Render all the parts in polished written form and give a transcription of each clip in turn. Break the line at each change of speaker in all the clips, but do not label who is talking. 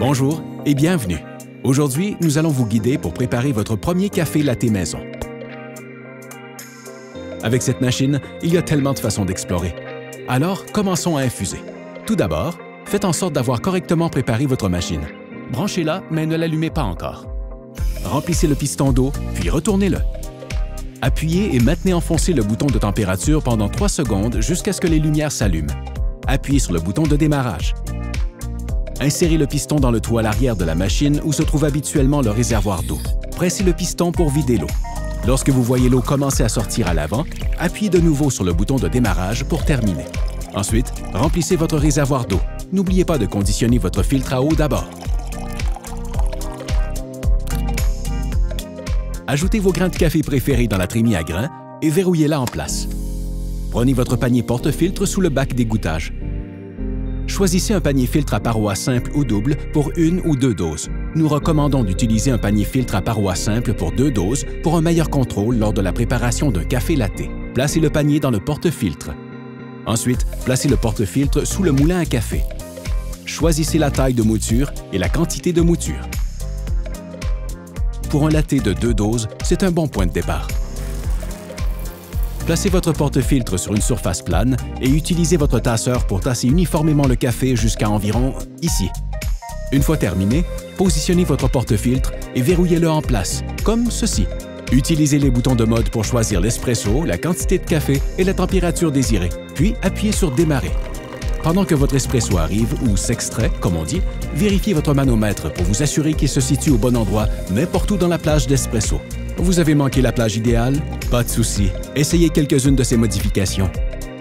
Bonjour et bienvenue. Aujourd'hui, nous allons vous guider pour préparer votre premier café latte maison. Avec cette machine, il y a tellement de façons d'explorer. Alors, commençons à infuser. Tout d'abord, faites en sorte d'avoir correctement préparé votre machine. Branchez-la, mais ne l'allumez pas encore. Remplissez le piston d'eau, puis retournez-le. Appuyez et maintenez enfoncé le bouton de température pendant 3 secondes jusqu'à ce que les lumières s'allument. Appuyez sur le bouton de démarrage. Insérez le piston dans le trou à l'arrière de la machine où se trouve habituellement le réservoir d'eau. Pressez le piston pour vider l'eau. Lorsque vous voyez l'eau commencer à sortir à l'avant, appuyez de nouveau sur le bouton de démarrage pour terminer. Ensuite, remplissez votre réservoir d'eau. N'oubliez pas de conditionner votre filtre à eau d'abord. Ajoutez vos grains de café préférés dans la trémie à grains et verrouillez-la en place. Prenez votre panier porte-filtre sous le bac d'égouttage. Choisissez un panier filtre à parois simple ou double pour 1 ou 2 doses. Nous recommandons d'utiliser un panier filtre à parois simple pour 2 doses pour un meilleur contrôle lors de la préparation d'un café latte. Placez le panier dans le porte-filtre. Ensuite, placez le porte-filtre sous le moulin à café. Choisissez la taille de mouture et la quantité de mouture. Pour un latte de 2 doses, c'est un bon point de départ. Placez votre porte-filtre sur une surface plane et utilisez votre tasseur pour tasser uniformément le café jusqu'à environ ici. Une fois terminé, positionnez votre porte-filtre et verrouillez-le en place, comme ceci. Utilisez les boutons de mode pour choisir l'espresso, la quantité de café et la température désirée, puis appuyez sur « Démarrer ». Pendant que votre espresso arrive ou s'extrait, comme on dit, vérifiez votre manomètre pour vous assurer qu'il se situe au bon endroit n'importe où dans la plage d'espresso. Vous avez manqué la plage idéale? Pas de souci. Essayez quelques-unes de ces modifications.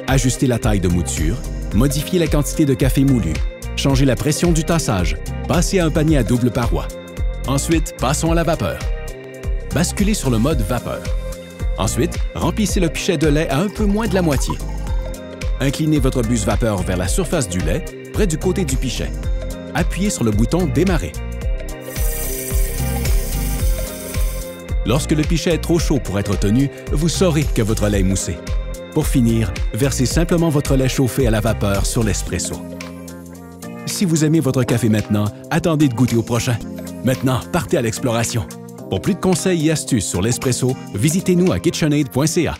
Ajustez la taille de mouture, modifiez la quantité de café moulu, changez la pression du tassage, passez à un panier à double paroi. Ensuite, passons à la vapeur. Basculez sur le mode vapeur. Ensuite, remplissez le pichet de lait à un peu moins de la moitié. Inclinez votre buse vapeur vers la surface du lait, près du côté du pichet. Appuyez sur le bouton « Démarrer ». Lorsque le pichet est trop chaud pour être tenu, vous saurez que votre lait est moussé. Pour finir, versez simplement votre lait chauffé à la vapeur sur l'espresso. Si vous aimez votre café maintenant, attendez de goûter au prochain. Maintenant, partez à l'exploration. Pour plus de conseils et astuces sur l'espresso, visitez-nous à KitchenAid.ca.